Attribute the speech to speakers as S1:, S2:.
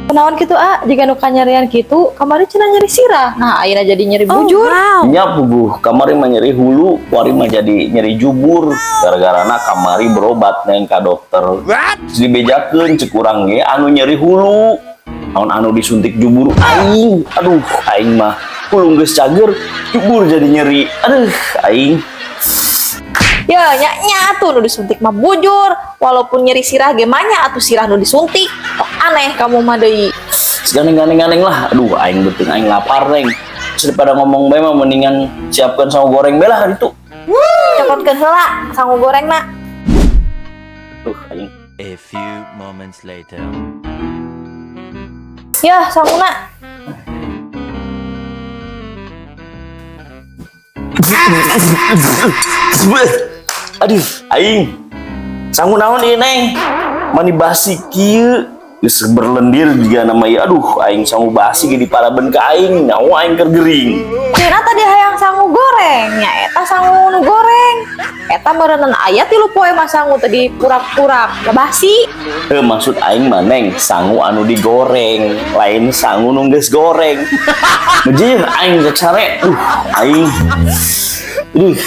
S1: Kenaon gitu jika nuka nyerian gitu kamari cenah nyeri sirah. Nah ayeuna jadi nyeri bujur.
S2: Nya puguh kamari mah nyeri hulu, wari mah jadi nyeri jubur. Gara-garana kamari berobat neng ka dokter. Terus dibejakeun cek urang ge anu nyeri hulu. Naon anu disuntik jubur aing. Aduh, aing mah hulu geus cager, jubur jadi nyeri. Aduh, aing.
S1: Ya nya tuh nu disuntik mah bujur. Walaupun nyeri sirah ge mah nya atuh sirah nu disuntik. Oh, aneh kamu mah deui.
S2: Ganeng-ganeng lah. Aduh, aing beuteung aing lapar neng. Daripada ngomong bae mah mendingan siapkeun sangu goreng bae lah ditu.
S1: Cokotkeun heula sangu gorengna.
S2: Duh, aing.
S3: A few moments later.
S1: Ya sanguna.
S2: Aduh, aing. Sangu naon ieu neng? Mani basi kieu. Geus berlendir juga nama ieu. Aduh, aing sangu basi ge diparabeun ka aing. Nyawa aing keur gering.
S1: Cenah tadi hayang sangu goreng, nya eta sangu nu goreng. Eta meureunna aya 3 poe mah sangu tadi purak-purak, da basi.
S2: Maksud aing mah neng, sangu anu digoreng, lain sangu nu geus goreng. Beujeun aing rek sare. Aing. Aduh.